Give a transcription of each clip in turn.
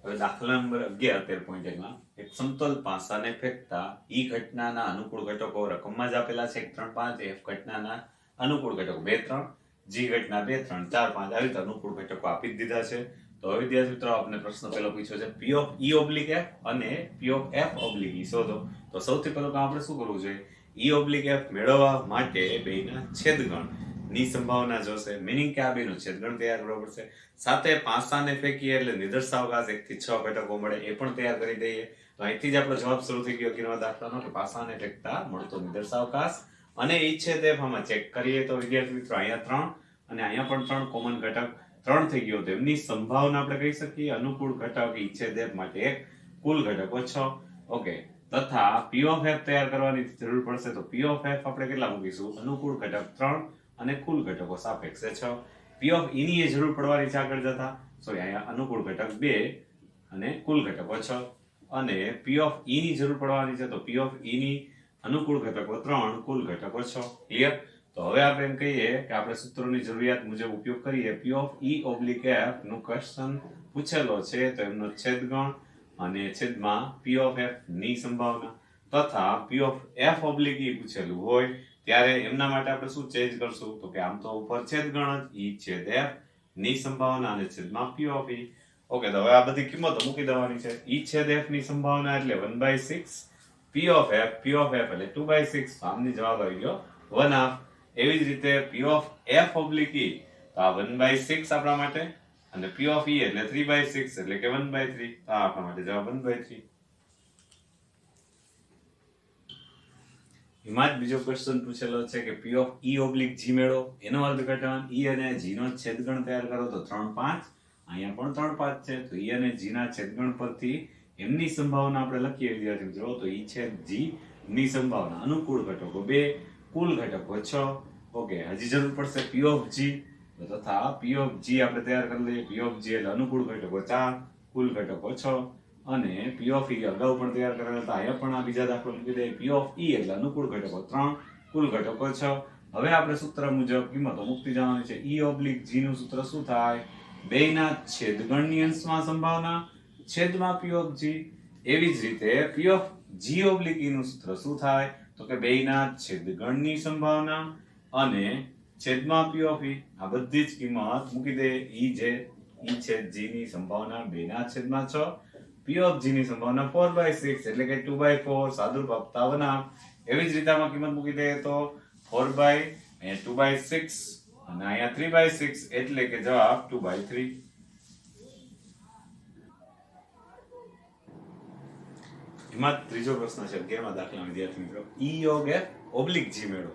હવે દાખલા નંબર 11 13.1 માં એક સમતલ પાસાને ફેંકતા ઈ ઘટનાના અનુકૂળ ઘટકો રકમમાં જ આપેલા છે 1 3 5 એફ ઘટનાના અનુકૂળ ઘટકો 2 3 જી ઘટના 2 3 4 5 આવી રીતે અનુકૂળ ઘટકો આપી દીધા છે. તો હવે વિદ્યાર્થી મિત્રો આપણે પ્રશ્ન પહેલો પૂછ્યો છે પી ઓફ ઈ ઓબ્લિક એફ અને પી ઓફ એફ ઓબ્લિક ઈ શોધો. તો સૌથી પહેલું કામ આપણે શું કરવું જોઈએ? ઈ ઓબ્લિક એફ મેળવવા માટે બેના છેદગણ ની સંભાવના જોશે. મીનિંગ કે આ બેનો છેદગણ તૈયાર કરવો પડશે. સાથે પાસાને ફેંકીએ એટલે નિદર્શાવકાશ 1 થી 6 ઘટકો મળે એ પણ તૈયાર કરી દઈએ. તો અહીંથી જ આપણો જવાબ શરૂ થઈ ગયો કિરવા દાખલાનો કે પાસાને ફેંકતા મળતો નિદર્શાવકાશ અને ઈચ્છે તે આમાં ચેક કરીએ તો વિદ્યાર્થી મિત્રો અહીંયા 3 અને અહીંયા પણ 3 કોમન ઘટક 3 થઈ ગયો. તો એમની સંભાવના આપણે કહી શકીએ અનુકૂળ ઘટક ઈચ્છે તે માટે 1 કુલ ઘટકો 6. ઓકે, તથા પી ઓફ એફ તૈયાર કરવાની જરૂર પડશે. તો પી ઓફ એફ આપણે કેટલા મૂકીશું? અનુકૂળ ઘટક 3 અને કુલ ઘટકો સાપેક્ષે 6. પી ઓફ ઈ ની જરૂર પડવાની છે આગળ જતા. સોરી, અહીંયા અનુકૂળ ઘટક 2 અને કુલ ઘટકો 6 અને પી ઓફ ઈ ની જરૂર પડવાની છે. તો પી ઓફ ઈ ની અનુકૂળ ઘટકો 3 કુલ ઘટકો 6. ક્લિયર? તો હવે આપણે એમ કહીએ કે આપણે સૂત્રોની જરૂરિયાત મુજબ ઉપયોગ કરીએ. પી ઓફ ઈ ઓબ્લિક એફ નું ક્વેશ્ચન પૂછેલો છે તો એમનો છેદગણ અને છેદમાં પી ઓફ એફ ની સંભાવના તથા પી ઓફ એફ ઓબ્લિક ઈ પૂછેલું હોય ત્યારે એમના માટે આપણે શું ચેન્જ કરશું? તો કે આમ તો ઉપર છેદગણ જ ઈ છેદ એફ ની સંભાવના અને છેદમાં પી ઓફ ઈ. ઓકે, તો હવે આ બધી કિંમતો મૂકી દેવાની છે. ઈ છેદ એફ ની સંભાવના એટલે 1/6, પી ઓફ એફ એટલે 2/6. આમની જવાબ આવી ગયો 1/2. એવી જ રીતે પી ઓફ એફ ઓબ્લિક ઈ તો આ 1/6 આપણા માટે અને પી ઓફ ઈ એટલે 3/6 એટલે કે 1/3. તો આ આપણા માટે જવાબ 1/3. એમાં જ બીજો ક્વેશ્ચન પૂછેલો છે કે પી ઓફ ઈ ઓબ્લિક જી મેળવો. એનો અર્થઘટન ઈ અને જી નો છેદગણ તૈયાર કરો. તો 3 5 અહીંયા પણ 3 5 છે. તો ઈ અને જી ના છેદગણ પરથી એમની સંભાવના આપણે લખીએ વિદ્યાર્થી મિત્રો. તો ઈ છેદ જી ની સંભાવના અનુકૂળ ઘટકો 2 કુલ ઘટકો 6. ઓકે, હજી જરૂર પડશે પી ઓફ જી. તથા પી ઓફ જી આપણે તૈયાર કરી લઈએ. પી ઓફ જી એટલે અનુકૂળ ઘટકો 4 કુલ ઘટકો 6 અને પી ઓફ ઈ અગાઉ પણ તૈયાર કરેલા હતા. અહીંયા પણ આ બીજા દાખલો મૂકી દઈએ. પી ઓફ ઈ એટલે અનુકૂળ ઘટકો 3 કુલ ઘટકો 6. હવે આપણે સૂત્ર મુજબ કિંમતો મૂકતી જવાની છે. ઈ ઓબ્લિક જી નું સૂત્ર શું થાય? બેયના છેદગણની અંશમાં સંભાવના છેદમાં પી ઓફ જી. એવી જ રીતે પી ઓફ જી ઓબ્લિક ઈ નું સૂત્ર શું થાય? તો કે બેયના છેદગણની સંભાવના અને છેદમાં પી ઓફ ઈ. આ બધી જ કિંમત મૂકી દે. ઈ જે ઈ છેદ જી ની સંભાવના 2 ના છેદમાં 6, પી ઓફ જી ની સંભાવના 4/6 એટલે કે 2/4. સાદુરૂપ આપતા 1/2. એવી જ રીતે આમાં કિંમત મૂકી દે તો 4/2/6 અને અહીંયા 3/6 એટલે કે જવાબ 2/3. એમાં ત્રીજો પ્રશ્ન છે 11મા દાખલા વિદ્યાર્થી મિત્રો. ઈ યોગ એફ ઓબ્લિક જી મેળવો.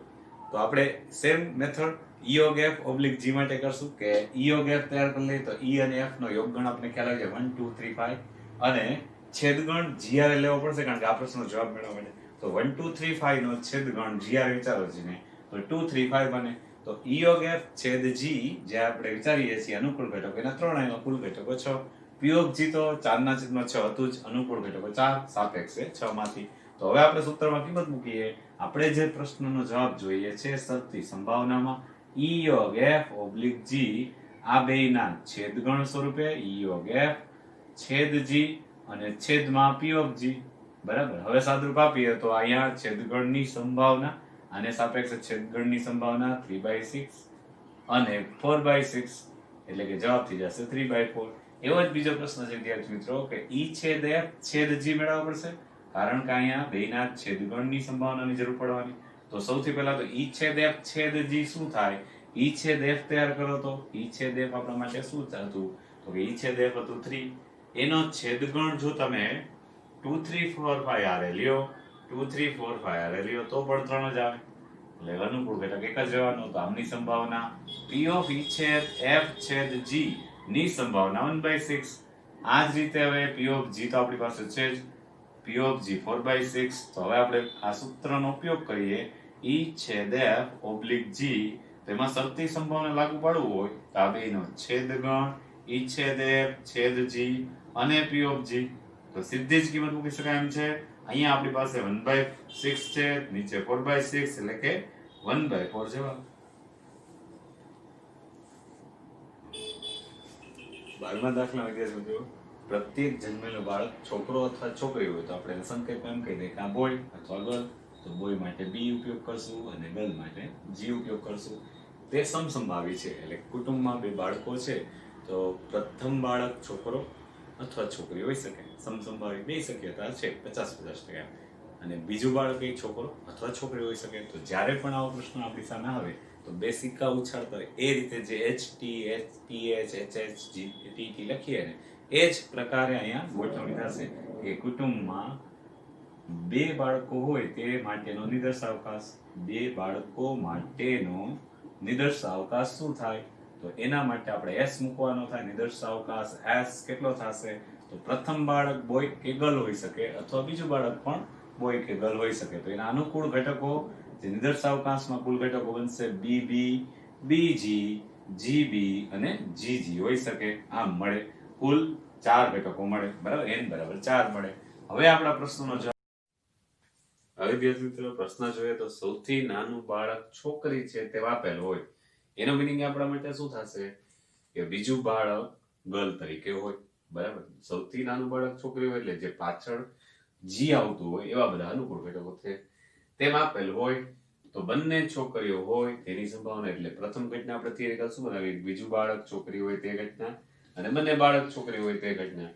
તો આપણે સેમ મેથડ ઈ યોગ એફ ઓબ્લિક જી માટે કરશું કે ઈ યોગ એફ તૈયાર કરી લઈએ. તો ઈ અને એફ નો યોગગણ આપણે ખ્યાલ આવી જાય 1 2 3 5 અને છેદગણ જીઆર લેવો પડશે કારણ કે આ પ્રશ્નનો જવાબ મેળવવા માટે. તો 1 2 3 5 નો છેદગણ જીઆર વિચારો છે ને તો 2 3 5 બને. તો ઈ યોગ એફ છેદ જી જે આપણે વિચારીએ છીએ અનુકૂળ ઘટકો એના 3 એનો કુલ ઘટકો 6. પી ઓફ જી તો 4/6 હતું જ. અનુકૂળ ઘટકો 4 સાપેક્ષે 6 માંથી. તો હવે આપણે સૂત્રમાં કિંમત મૂકીએ. આપણે જે પ્રશ્નનો જવાબ જોઈએ છે શરતી સંભાવનામાં ઈ યોગ એફ ઓબ્લિક જી આ બેયના છેદગણ સ્વરૂપે ઈ યોગ એફ છેદ જી અને છેદમાં પી ઓફ જી. બરાબર. હવે સાદુરૂપ આપીએ તો અહીંયા છેદગણની સંભાવના અને સાપેક્ષે છેદગણની સંભાવના 3/6 અને 4/6 એટલે કે જવાબ થઈ જશે 3/4. એવો જ બીજો પ્રશ્ન છે વિદ્યાર્થી મિત્રો કે ઈ છેદ એફ છેદ જી મેળવવા પડશે કારણ કે અહીંયા બેયના છેદગણની સંભાવનાની જરૂર પડવાની. તો સૌથી પહેલા તો ઈ છેદ એફ છેદ જી શું થાય? ઈ છેદ એફ તૈયાર કરો. તો ઈ છેદ એફ આપણા માટે શું હતું? તો કે ઈ છેદ એફ હતું 3. એનો છેદગણ જો તમે 2 3 4 5 આરે લ્યો 2 3 4 5 આરે લ્યો તો પણ 3 જ આવે. એટલે અનુકૂળ ઘટક એક જ રહેવાનો. તો આમની સંભાવના પી ઓફ ઈ છેદ એફ છેદ જી ની સંભાવના 1/6. આ જ રીતે હવે પી ઓફ જી તો આપણી પાસે છે જ. P of G 4/6. તો હવે આપણે આ સૂત્રનો ઉપયોગ કરીએ. ઈ છેદ એફ ઓબ્લિક જી તેમાં શરતી સંભાવના લાગુ પાડવું હોય તો આ બેયનો છેદગણ ઈ છેદ એફ છેદ જી અને પી ઓફ જી. તો સીધી જ કિંમત મૂકી શકાય એમ છે. અહીંયા આપણી પાસે 1/6 છે, નીચે 4/6 એટલે કે 1/4 જવાબ. 12મા દાખલા વિદ્યાર્થી મિત્રો પ્રત્યેક જન્મેલો બાળક છોકરો અથવા છોકરી હોય તો આપણે સંકેત એમ કહી દઈએ કે આ બોય અથવા ગર્લ, તો બોય માટે બી ઉપયોગ કરશું અને ગર્લ માટે જી ઉપયોગ કરશું. તે સમસંભાવી છે, એટલે કુટુંબમાં બે બાળકો છે તો પ્રથમ બાળક છોકરો અથવા છોકરી હોઈ શકે. સમસંભાવી બે શક્યતા છે 50-50%. અને બીજું બાળક એક છોકરો અથવા છોકરી હોઈ શકે. તો જ્યારે પણ આવો પ્રશ્ન આપણી સામે આવે તો બે સિક્કા ઉછાળતા હોય એ રીતે જે HT, HPH, HH, GT લખીએ ને એ જ પ્રકારે અહીંયા ગોઠવણી થશે કે કુટુંબમાં બે બાળકો હોય તે માટેનો નિદર્શાવકાશ. બે બાળકો માટેનો નિદર્શાવકાશ શું થાય? તો એના માટે આપણે S મૂકવાનો થાય. નિદર્શાવકાશ S કેટલો થશે? તો પ્રથમ બાળક બોય કે ગર્લ હોઈ શકે અથવા બીજું બાળક પણ બોય કે ગર્લ હોઈ શકે. તો એના અનુકૂળ ઘટકો જે નિદર્શાવકાશમાં કુલ ઘટકો બનશે BB, BG, GB અને GG હોઈ શકે. આમ મળે કુલ 4 ઘટકો મળે, બરાબર. n બરાબર 4 મળે. હવે આપણા પ્રશ્નનો જવાબ. હવે વિદ્યાર્થી મિત્રો પ્રશ્ન જોઈએ તો સૌથી નાનું બાળક છોકરી છે તે આપેલ હોય, એનો મિનિંગ આપણા માટે શું થશે કે બીજું બાળક ગર્લ તરીકે હોય, બરાબર. સૌથી નાનું બાળક છોકરી હોય એટલે જે પાછળ જી આવતું હોય એવા બધા અનુકૂળ ઘટકો છે તેમ આપેલ હોય. તો બંને છોકરીઓ હોય તેની સંભાવના, એટલે પ્રથમ ઘટના આપણે થિયરિકલ શું બનાવીએ, બીજું બાળક છોકરી હોય તે ઘટના અને બંને બાળક છોકરી હોય તે ઘટના.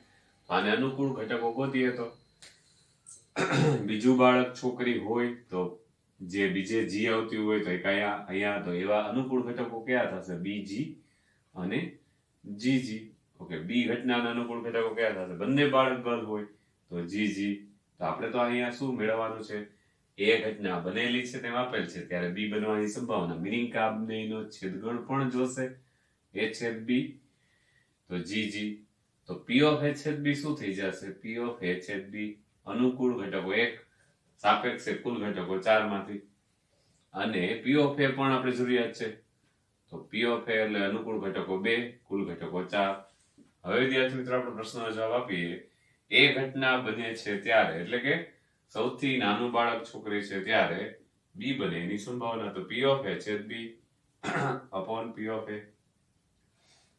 આને અનુકૂળ ઘટકો ગોતીએ તો બીજું બાળક છોકરી હોય તો જે બીજે જી આવતી હોય તો કયા અહીંયા, તો એવા અનુકૂળ ઘટકો કયા થશે? બીજી અને જીજી. ઓકે, બી ઘટનાના અનુકૂળ ઘટકો કયા થશે? બંને બાળક ગર્લ હોય તો જીજી. તો આપણે તો અહીંયા શું મેળવવાનું છે? એ ઘટના બનેલી છે તેમ આપેલ છે ત્યારે બી બનવાની સંભાવના, મિનિંગ કે આ બંનેનો છેદગુણ પણ જોશે, એ છેદ બી, તો જીજી. તો પી ઓફ એ છેદ બી શું થઈ જશે? પી ઓફ એ છેદ બી અનુકૂળ ઘટકો 1 સાપેક્ષે કુલ ઘટકો 4 માંથી, અને પી ઓફ એ પણ આપણે જરૂરિયાત છે તો પી ઓફ એ એટલે અનુકૂળ ઘટકો 2 કુલ ઘટકો 4. હવે વિદ્યાર્થી મિત્રો આપણે પ્રશ્નનો જવાબ આપીએ. એ ઘટના બને છે ત્યારે, એટલે કે સૌથી નાનું બાળક છોકરી છે ત્યારે બી બને એની સંભાવના, તો પી ઓફ એ છેદ બી અપોન પી ઓફ એ.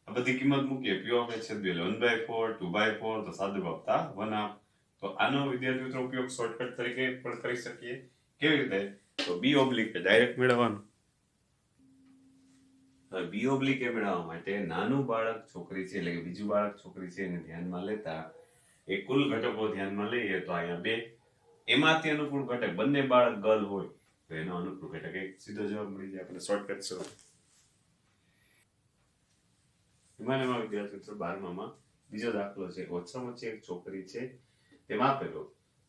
આ બધી કિંમત મૂકીએ. પી ઓફ એ છેદ બી એટલે 1/4, 2/4, તો સાદું આપતા 1/2. તો આનો વિદ્યાર્થી મિત્રો ઉપયોગ શોર્ટકટ તરીકે પણ કરી શકીએ. કેવી રીતે? તો બી ઓબ્લિક ડાયરેક્ટ મેળવવાનું. હવે બી ઓબ્લિક એ મેળવવા માટે નાનું બાળક છોકરી છે એટલે કે બીજું બાળક છોકરી છે એને ધ્યાનમાં લેતા એ કુલ ઘટકો ધ્યાનમાં લઈએ તો અહીંયા 2, એમાંથી અનુકૂળ ઘટક બંને બાળક ગર્લ હોય તો એનો અનુકૂળ ઘટક એક સીધો જવાબ મળી જાય આપણે શોર્ટકટ છે. એમાં વિદ્યાર્થી મિત્રો 12માં બીજો દાખલો છે. ઓછામાં ઓછી એક છોકરી છે તેમ આપેલો,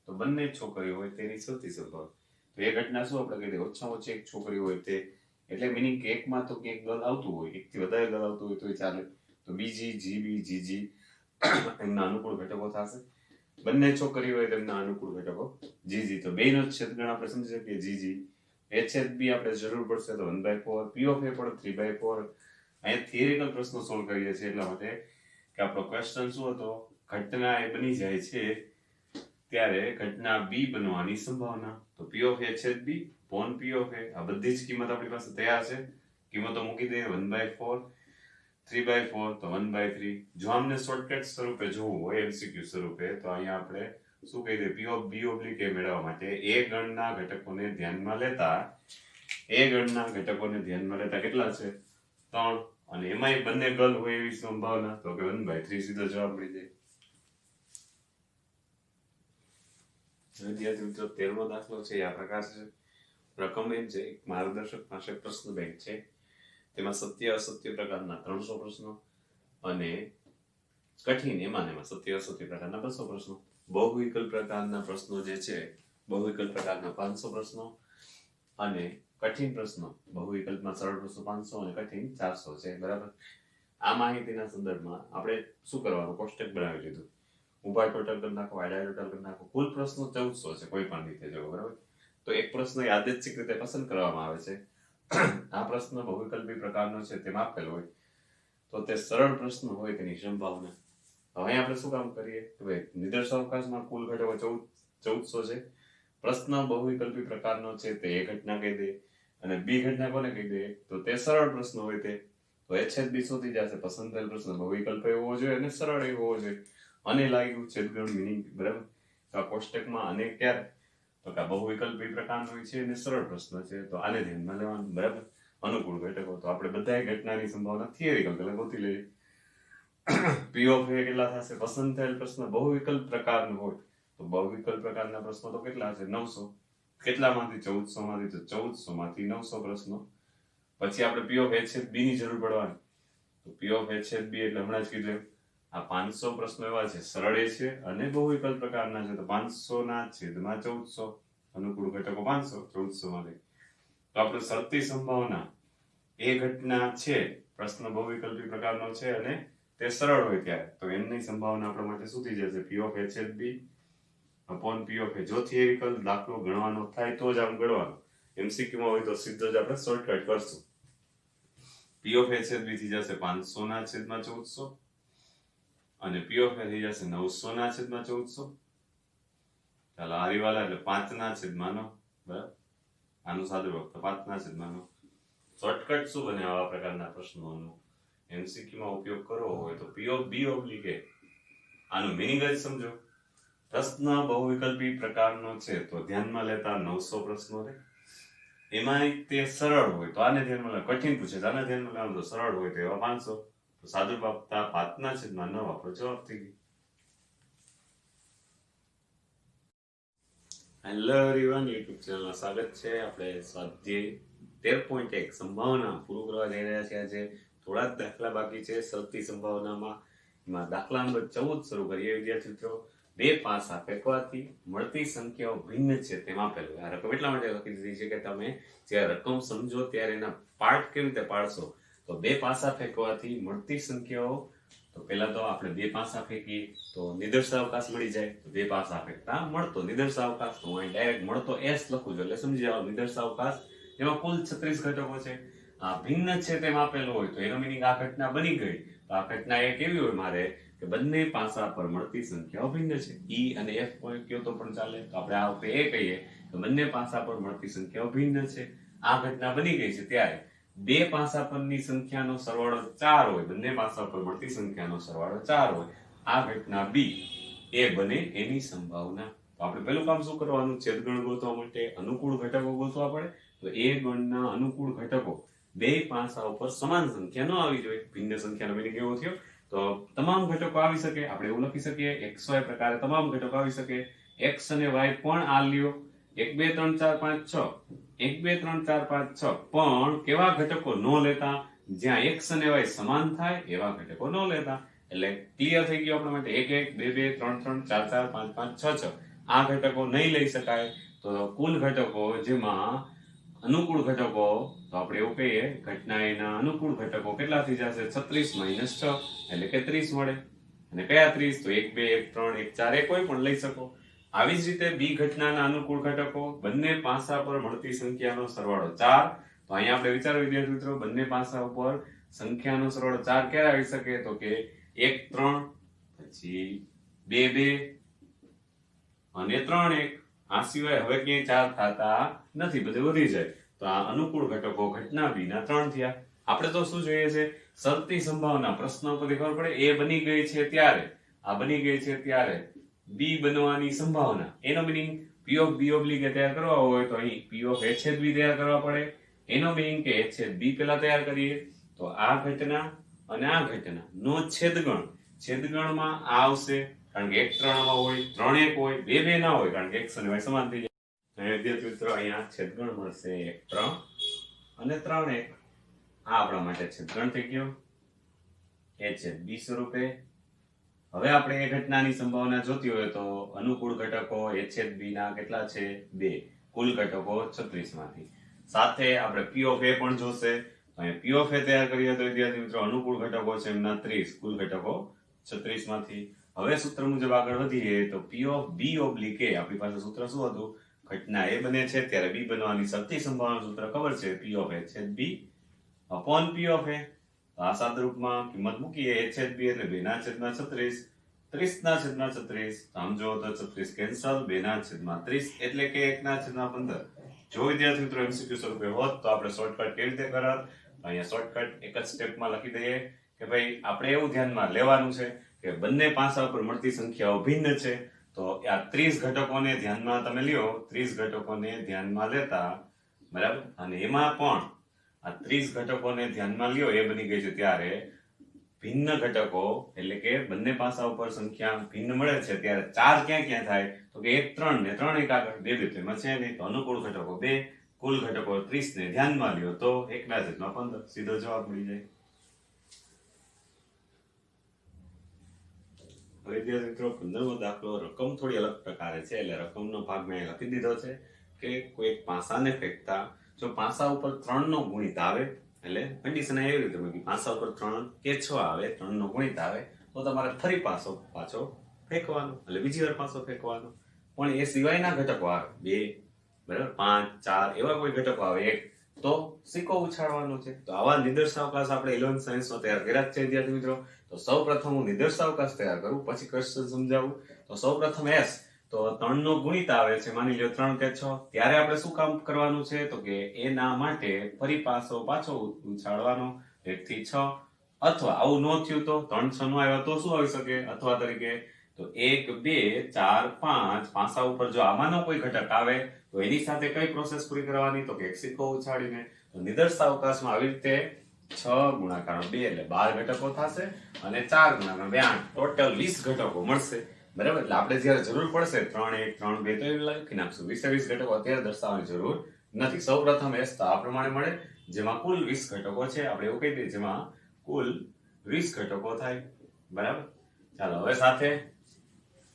તો બંને છોકરીઓ હોય તેની સૌથી સંભાવના. તો એ ઘટના શું આપણે કહી દઈએ? ઓછામાં ઓછી એક છોકરી હોય તે, એટલે મિનિંગ કે એકમાં તો એક ગર્લ આવતું હોય, એકથી વધારે ગર્લ આવતું હોય તો ચાલે. તો બીજી, જીબી, જીજી એમના અનુકૂળ ઘટકો થશે. બંને છોકરી હોય તેમના અનુકૂળ ઘટકો જીજી. તો બેનો છેદગણ આપણે સમજી શકીએ જીજી. એ છેદ બી આપણે જરૂર પડશે તો 1/4, પી ઓફ એ પણ 3/4. અહીંયા થિયરિકલ પ્રશ્નો સોલ્વ કરીએ છીએ એટલા માટે કે આપણો ક્વેશ્ચન શું હતો? ઘટના એ બની જાય છે ત્યારે ઘટના બી બનવાની સંભાવના. તો પી ઓફ એ છેદ બી પોન પી ઓફ એ. આ બધી જ કિંમત આપણી પાસે તૈયાર છે. કિંમતો મૂકી દઈએ. 1/4, 3/4, તો 1/3. જો આમને શોર્ટકટ સ્વરૂપે જોવું હોય એમસીક્યુ સ્વરૂપે તો અહીંયા આપણે શું કહી દઈએ? પી ઓફ બી ઓબ્લિક એ મેળવવા માટે એ ગણના ઘટકોને ધ્યાનમાં લેતા કેટલા છે? 3. અને એમાંય બંને ગર્લ હોય એવી સંભાવના, તો કે 1/3 સીધો જવાબ મળી જાય. વિદ્યાર્થી મિત્રો 13મો દાખલો છે. આ પ્રકાર છે. રકમ એમ છે, એક માર્ગદર્શક પાસે પ્રશ્ન બેંક છે, તેમાં સત્ય અસત્ય પ્રકારના 300 પ્રશ્નો અને કઠિન એમાં સત્ય અસત્ય પ્રકારના 200 પ્રશ્નો. બહુવિકલ્પ પ્રકારના પ્રશ્નો જે છે, બહુવિકલ્પ પ્રકારના 500 પ્રશ્નો અને કઠિન પ્રશ્નો, બહુવિકલ્પમાં સરળ પ્રશ્નો 500 અને કઠિન 400 છે, બરાબર. આ માહિતીના સંદર્ભમાં આપણે શું કરવાનું? કોષ્ટક બનાવી લીધું. ઉભા ટોટલ કરી નાખો, આડા ટોટલ કરી નાખો. કુલ પ્રશ્નો 1400 છે કોઈ પણ રીતે જો, બરાબર. તો એક પ્રશ્ન યાદચ્છિક રીતે પસંદ કરવામાં આવે છે. આ પ્રશ્ન બહુવિકલ્પી પ્રકારનો છે તેમાં આપેલ હોય તો તે સરળ પ્રશ્ન હોય તેની સંભાવના. હવે આપણે શું કામ કરીએ? હવે નિદર્શાવકાશમાં કુલ ઘટકો 1400 છે. પ્રશ્ન બહુવિકલ્પી પ્રકારનો છે તે એ ઘટના કહી દે અને બી ઘટના કોને કહી દે? તો તે સરળ પ્રશ્ન હોય તે. તો એ છેદ બી શું થઈ જશે? પસંદ થયેલ પ્રશ્ન બહુવિકલ્પ હોવો જોઈએ અને સરળ હોવો જોઈએ. અને લાગ્યું છેદગણ મિનિંગ, બરાબર. તો આ કોષ્ટકમાં અને ક્યારે, તો કે બહુ વિકલ્પી પ્રકારનો હોય છે અને સરળ પ્રશ્ન છે, તો આને ધ્યાનમાં લેવાનું, બરાબર. અનુકૂળ ઘટકો, તો આપણે બધાય ઘટનાની સંભાવના થિયરિકલ પહેલા ગોતી લઈએ. પી ઓફ એ કેટલા થશે? પસંદ થયેલ પ્રશ્ન બહુ વિકલ્પ પ્રકારનો હોય તો બહુ વિકલ્પ પ્રકારના પ્રશ્નો તો કેટલા હશે? 900. કેટલામાંથી? 1400 માંથી. તો 1400 માંથી 900 પ્રશ્નો. પછી આપણે પી ઓફ એચ બી ની જરૂર પડવાની. તો પી ઓફ એચ બી એટલે હમણાં જ કીધું, આ 500 પ્રશ્નો એવા છે, સરળ છે અને બહુ વિકલ્પ પ્રકારના છે, તો 500 ના છેદમાં 1400, અનુકૂળ ઘટકો 500, 1400 માંથી. તો આપણે શરતી સંભાવના એ ઘટના છે, પ્રશ્ન બહુ વિકલ્પી પ્રકારનો છે અને તે સરળ હોય ત્યારે, તો એમની સંભાવના આપણા માટે શું થઈ જશે? P of H B upon P of A. જો થિયરિકલ દાખલો ગણવાનો થાય તો જ આમ ગણવાનો, એમસીક્યુ માં હોય તો સીધો જ આપણે શોર્ટકટ કરશું. પી ઓફ એચ બી થઈ જશે 500 ના છેદમાં 1400 અને પી ઓફ એ થઈ જશે 900 ના છેદમાં 1400. ચાલો આ રીવાલા એટલે 5 ના છેદમાં 9, બરાબર. આનું સાદું રૂપ તો 5 ના છેદમાં 9. શોર્ટકટ શું બને આવા પ્રકારના પ્રશ્નોનો એમસીક્યુ માં ઉપયોગ કરવો હોય તો પી ઓફ બી ઓબ્લિક એ. આનું મિનિંગ જ સમજો. પ્રશ્ન બહુ વિકલ્પી પ્રકારનો છે તો ધ્યાનમાં લેતા 900 પ્રશ્નો છે, એમાં તે સરળ હોય તો આને ધ્યાનમાં લે. કઠિન પૂછે તો આને ધ્યાનમાં લેવાનું, તો સરળ હોય તો એવા 500. તો સાદું આપતા 5 ના છેદમાં 9 આપણો જવાબ થઈ ગયો. હેલો એવરીવન, યુટ્યુબ ચેનલમાં સ્વાગત છે. આપણે સ્વાધ્યાય 13.1 સંભાવના પૂરું કરવા જઈ રહ્યા છીએ. આજે થોડા જ દાખલા બાકી છે શરતી સંભાવનામાં. એમાં દાખલા નંબર 14 શરૂ કરીએ વિદ્યાર્થી મિત્રો. બે પાસા ફેંકવાથી મળતી સંખ્યાઓ ભિન્ન છે તેમાં પહેલું. આ રકમ એટલા માટે લખી દીધી છે કે તમે જ્યારે રકમ સમજો ત્યારે એના પાર્ટ કેવી રીતે પાડશો. તો બે પાસા ફેંકવાથી મળતી સંખ્યાઓ, તો પહેલા તો આપણે બે પાસા ફેંકીએ તો નિદર્શાવકાશ મળી જાય. તો બે પાસા ફેંકતા મળતો નિદર્શાવકાશ, તો અહીં ડાયરેક્ટ મળતો એસ લખું છું એટલે સમજી જાવ નિદર્શાવકાશ. એમાં કુલ 36 ઘટકો છે. આ ભિન્ન છે તેમ આપેલું હોય તો એનો મિનિંગ આ ઘટના બની ગઈ. તો આ ઘટના એ કેવી હોય મારે કે બંને પાસા પર મળતી સંખ્યાઓ ભિન્ન છે. ઈ અને એફ પોઈન્ટ કયો તો પણ ચાલે. તો આપણે આ વખતે એ કહીએ કે બંને પાસા પર મળતી સંખ્યાઓ ભિન્ન છે. આ ઘટના બની ગઈ છે ત્યારે બે પાસા પરની સંખ્યાનો સરવાળો 4 હોય, બંને પાસા પર મળતી સંખ્યાનો સરવાળો 4 હોય, આ ઘટના બી એ બને એની સંભાવના. તો આપણે પહેલું કામ શું કરવાનું? છેદગણ ગોતવા માટે અનુકૂળ ઘટકો ગોતવા પડે. તો એ ગણના અનુકૂળ ઘટકો બે પાસા ઉપર સમાન સંખ્યા ન આવી જોઈએ. ભિન્ન સંખ્યાનો મિનિંગ એવો થયો તો તમામ ઘટકો આવી શકે. આપણે એવું લખી શકીએ XY પ્રકારે તમામ ઘટકો આવી શકે. X અને Y પણ આ લ્યો, 1 2 3 4 5 6, 1 2 3 4 5 6, પણ કેવા ઘટકો ન લેતા? જ્યાં X અને Y સમાન થાય એવા ઘટકો ન લેતા. એટલે ક્લિયર થઈ ગયું આપણા માટે. 1 1 2 2 3 3 4 4 5 5 6 6 આ ઘટકો નહીં લઈ શકાય. તો કુલ ઘટકો જેમાં અનુકૂળ ઘટકો, તો આપણે એવું કહીએ ઘટના એના અનુકૂળ ઘટકો કેટલા થઈ જશે? 36 - 6 એટલે કે 30 મળે. અને કયા 30? તો 1 2 1 3 1 4 એ કોઈ પણ લઈ શકો. આવી જ રીતે બી ઘટનાના અનુકૂળ ઘટકો બંને પાસા પર મળતી સંખ્યાનો સરવાળો 4. તો અહીંયા આપણે વિચારો વિદ્યાર્થી મિત્રો, બંને પાસા ઉપર સંખ્યાનો સરવાળો 4 ક્યારે આવી શકે? તો કે 1 3, પછી 2 2 અને 3 1. આ સિવાય હવે ક્યાંય 4 થતા નથી, બધે વધી જાય. તો આ અનુકૂળ ઘટકો ઘટના બી ના 3 થયા. આપણે તો શું જોઈએ છે? શરતી સંભાવના. પ્રશ્ન ઉપરથી ખબર પડે એ બની ગઈ છે ત્યારે, આ બની ગઈ છે ત્યારે બી બનવાની સંભાવના. એનો મિનિંગ પી ઓફ બી ઓબ્લિક તૈયાર કરવા હોય તો અહીં પી ઓફ એચ બી તૈયાર કરવા પડે. એનો મિનિંગ કે એચ બી પહેલા તૈયાર કરીએ તો આ ઘટના અને આ ઘટના નો છેદગણ, છેદગણમાં આ આવશે કારણ કે 1 3 માં હોય, 3 1 હોય, 2 2 ના હોય કારણ કે x અને y સમાન થઈ જાય. વિદ્યાર્થી મિત્રો અહીંયા છેદગણ મળશે 1 3 અને 3 1. આ આપણા માટે છેદગણ થઈ ગયો h b સ્વરૂપે. હવે આપણે એ ઘટનાની સંભાવના જોતી હોય તો અનુકૂળ ઘટકો h b ના કેટલા છે? 2. કુલ ઘટકો 36 માંથી. સાથે આપણે p of a પણ જોશે. અહીં p of a તૈયાર કરીએ તો વિદ્યાર્થી મિત્રો અનુકૂળ ઘટકો છે એમના 30, કુલ ઘટકો 36 માંથી. હવે સૂત્ર મુજબ આગળ વધીએ તો p of b oblique a. આપણી પાસે સૂત્ર શું હતું? ઘટના a બને છે ત્યારે b બનવાની શરતી સંભાવનાનું સૂત્ર ખબર છે, p of h b upon p of a. આ સાદરૂપમાં કિંમત મૂકીએ h b એટલે 2/36, 30/36. આમ જો તો 36 કેન્સલ, 2/30 એટલે કે 1/15. જો વિદ્યાર્થી મિત્રો MCQ સ્વરૂપે હોત તો આપણે શોર્ટકટ કેવી રીતે કરત? અહીંયા શોર્ટકટ એક જ સ્ટેપમાં લખી દઈએ કે ભાઈ આપણે એવું ધ્યાનમાં લેવાનું છે કે બંને પાસા ઉપર મળતી સંખ્યાઓ ભિન્ન છે. તો આ 30 ઘટકોને ધ્યાનમાં તમે લ્યો, 30 ઘટકોને ધ્યાનમાં લેતા, બરાબર, અને એમાં પણ આ 30 ઘટકોને ધ્યાનમાં લ્યો એ બની ગઈ છે ત્યારે ભિન્ન ઘટકો એટલે કે બંને પાસા ઉપર સંખ્યા ભિન્ન મળે છે ત્યારે 4 ક્યાં ક્યાં થાય? તો કે 1 3 ને 3 1 આગળ, 2 2 એમાં છે નહીં, તો અનુકૂળ ઘટકો 2, કુલ ઘટકો 30 ને ધ્યાનમાં લ્યો તો 1/15 સીધો જવાબ મળી જાય. હવે વિદ્યાર્થી મિત્રો 15મો દાખલો રકમ થોડી અલગ પ્રકારે છે, એટલે રકમનો ભાગ મેં લખી દીધો છે કે કોઈ પાસાને ફેંકતા જો પાસા ઉપર 3 નો ગુણિત આવે, એટલે કન્ડિશન એવી રીતે મૂકી, પાસા ઉપર 3 કે 6 આવે, 3 નો ગુણિત આવે તો તમારે ફરી પાછો ફેંકવાનો, એટલે બીજી વાર પાછો ફેંકવાનો. પણ એ સિવાયના ઘટકો આવે 2, બરાબર, 5 4 એવા કોઈ ઘટકો આવે 1 તો સિક્કો ઉછાળવાનો છે. તો આવા નિદર્શાવકાશ આપણે 11th સાયન્સનો તૈયાર કર્યા જ છે વિદ્યાર્થી મિત્રો. તો સૌપ્રથમ હું નિદર્શાવકાશ તૈયાર કરું, પછી ક્વેશ્ચન સમજાવું. તો સૌપ્રથમ S, તો 3 નો ગુણિત આવે છે, માની લો 3 કે 6, ત્યારે આપણે શું કામ કરવાનું છે? તો કે એના માટે ફરી પાછો ઉછાળવાનો 1 થી 6, અથવા આવું ન થયું તો 3 6 નો આવ્યા તો શું આવી શકે? અથવા તરીકે તો 1 2 4 5 પાસા ઉપર જો આમાંનો કોઈ ઘટક આવે તો એની સાથે કઈ પ્રોસેસ પૂરી કરવાની? તો કે એક સિક્કો ઉછાળીને. તો નિદર્શાવકાશમાં આવી રીતે 6 ગુણાકાર 2 એટલે 12 ઘટકો થશે, અને 4 ગુણાકાર 2 8, ટોટલ 20 ઘટકો મળશે, બરાબર. એટલે આપણે જ્યારે જરૂર પડશે 3 1 3 2 તો એવું લખી નાખશું. 20 ઘટકો અત્યારે દર્શાવવાની જરૂર નથી. સૌપ્રથમ S તો આ પ્રમાણે મળે, જેમાં કુલ 20 ઘટકો છે, આપણે એવું કહી દઈએ જેમાં કુલ 20 ઘટકો થાય, બરાબર. ચાલો હવે સાથે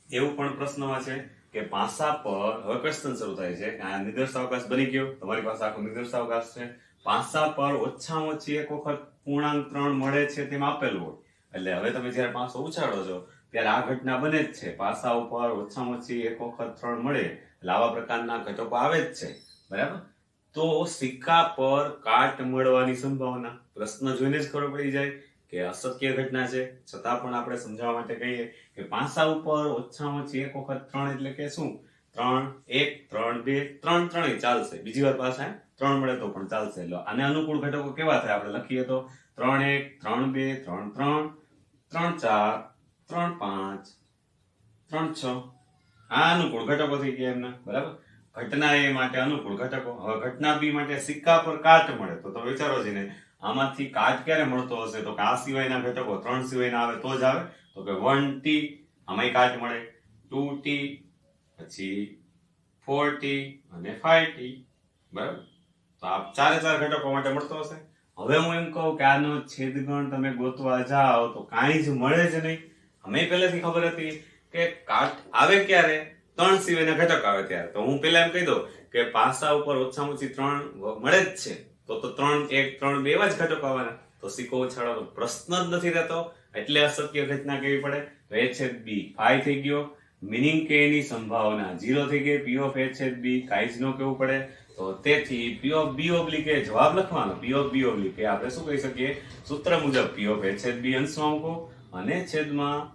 એવું પણ પ્રશ્નમાં છે કે પાસા પર, હવે ક્વેશ્ચન શરૂ થાય છે કે આ નિદર્શાવકાશ બની ગયો, તમારી પાસે આખો નિદર્શાવકાશ છે. પાસા પર ઓછામાં ઓછી એક વખત પૂર્ણાંક 3 મળે છે તેમ આપેલું હોય, એટલે હવે તમે જ્યારે પાસો ઉછાળો છો ત્યારે આ ઘટના બને જ છે. પાસા ઉપર ઓછામાં ઓછી એક વખત 3 મળે એટલે આવા પ્રકારના ઘટકો આવે જ છે, બરાબર. તો સિક્કા પર કાટ મળવાની સંભાવના, પ્રશ્ન જોઈને જ ખબર પડી જાય કે અશક્ય ઘટના છે, છતાં પણ આપણે સમજાવવા માટે કહીએ કે પાસા ઉપર ઓછામાં ઓછી એક વખત 3 એટલે કે શું? 3 1 3 2 3 3 ચાલશે, બીજી વાર પાછા 3 મળે તો પણ ચાલશે. એટલે આને અનુકૂળ ઘટકો કેવા થાય? આપણે લખીએ તો 3 1 3 2 3 3 3 4 3 5 3 6, આ અનુકૂળ ઘટકો થઈ ગયા એમના, બરાબર. ઘટના એ માટે અનુકૂળ ઘટકો. હવે ઘટના બી માટે સિક્કા પર કાટ મળે તો તમે વિચારો છે ને, આમાંથી કાટ ક્યારે મળતો હશે? તો કે આ સિવાયના ઘટકો 3 સિવાયના આવે તો જ આવે. તો કે 1t, આમાંય કાટ મળે, 2t, પછી 4t અને 5t, બરાબર. તો આ 4 ઘટકો માટે મળતો હશે. હવે હું એમ કહું કે આનો છેદગણ તમે ગોતવા જાઓ તો કાંઈ જ મળે જ નહીં. અમે પહેલેથી ખબર હતી કે કાટ આવે ક્યારે? 3 સિવાયના ઘટક આવે ત્યારે. તો હું પહેલા એમ કહી દઉં કે પાસા ઉપર ઓછામાં ઓછી 3 મળે જ છે, તો 3 1 3 2 એવા જ ઘટકો આવવાના, તો સિક્કો ઉછાળવાનો પ્રશ્ન જ નથી રહેતો. એટલે અશક્ય ઘટના કેવી પડે? તો a છેદ b 5 થઈ ગયો, મીનિંગ કે એની સંભાવના 0 થઈ ગઈ. p ઓફ a છેદ b કાંઈ જ ન કેવું પડે. તો તેથી p ઓફ b ઓબ્લિક એ જવાબ લખવાનો. p ઓફ b ઓબ્લિક એ આપણે શું કહી શકીએ? સૂત્ર મુજબ p ઓફ a છેદ b અંશમાં મૂકો અને છેદમાં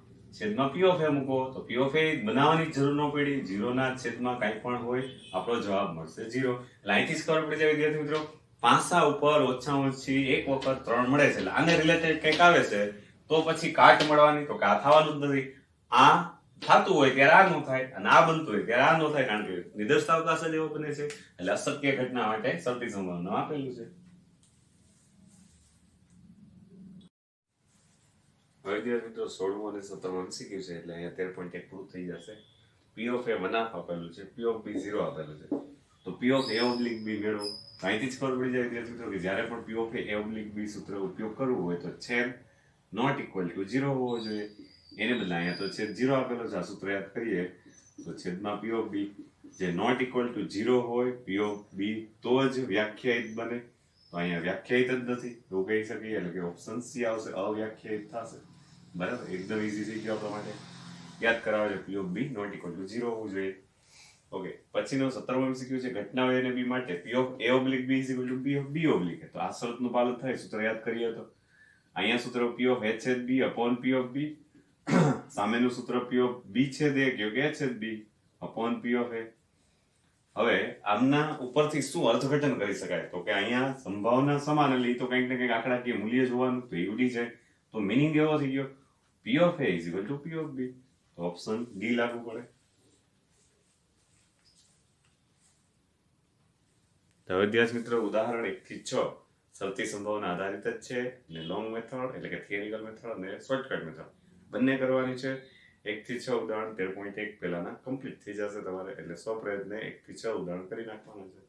p ઓફ a મૂકો. તો p ઓફ a બનાવવાની જરૂર ન પડી, 0 ના છેદમાં કાંઈ પણ હોય આપણો જવાબ મળશે 0. એટલે અહીંથી જ ખબર પડી જાય વિદ્યાર્થી મિત્રો, પાસા ઉપર ઓછામાં ઓછી એક વખત 3 મળે છે, એટલે આને રિલેટેડ કંઈક આવે છે તો પછી કાટ મળવાની, તો કે આ થવાનું જ નથી. આ થતું હોય ત્યારે આ ન થાય, અને આ બનતું હોય ત્યારે આ ન થાય, કારણ કે નિદર્શાવકાશ જ એવો બને છે. એટલે અશક્ય ઘટના માટે સૌથી સંભાવના આપેલું છે. હવે વિદ્યાર્થી મિત્રો 16મું અને 17મું MCQ છે, એટલે અહીંયા 13.1 પૂરું થઈ જશે. p ઓફ a 1 આપેલું છે, p ઓફ b 0 આપેલું છે. તો p of a oblique b મેળવો. અહીંથી જ ખબર પડી જાય વિદ્યાર્થી મિત્રો કે જ્યારે પણ p of a oblique b સૂત્ર ઉપયોગ કરવું હોય તો છેદ નોટ ઇક્વલ ટુ 0 હોવો જોઈએ. એને બદલે અહીંયા તો છેદ 0 આપેલો છે. આ સૂત્ર યાદ કરીએ તો છેદમાં p ઓફ b જે નોટ ઇક્વલ ટુ 0 હોય, p ઓફ b તો જ વ્યાખ્યાયિત બને. તો અહીંયા વ્યાખ્યાયિત જ નથી એવું કહી શકીએ, એટલે કે ઓપ્શન C આવશે, અવ્યાખ્યાયિત થશે, બરાબર. એકદમ ઈઝી થઈ ગયો આપણા માટે. યાદ કરાવે p of b not equal to 0 હોવું જોઈએ. ઓકે, પછીનો 17મો MCQ છે ઘટના a અને b માટે p of a oblique b is equal two p of b oblique. તો આ શરતનું પાલન થાય, સૂત્ર યાદ કરીએ તો અહીંયા સૂત્ર p ઓફ a છેદ b upon p of b, સામેનું સૂત્ર p ઓફ b છેદ a કે a છેદ b upon p of a. હવે આમના ઉપરથી શું અર્થઘટન કરી શકાય? તો કે અહીંયા સંભાવના સમાન એટલે તો કંઈક ને કંઈક આંકડાકીય મૂલ્ય જોવાનું, તો એ ઉડી જાય. તો મીનિંગ એવો થઈ ગયો P of A is equal to P of B. Option D લાગુ પડે. તો વિદ્યાર્થી મિત્રો ઉદાહરણ 1 થી 6 શરતી સંભાવના આધારિત જ છે અને લોંગ મેથડ એટલે કે થિયરિકલ મેથડ અને શોર્ટકટ મેથડ બંને કરવાની છે. 1 થી 6 ઉદાહરણ 13.1 પહેલાના કમ્પ્લીટ થઈ જશે તમારે, એટલે 100 પ્રયત્ને 1 થી 6 ઉદાહરણ કરી નાખવાના છે.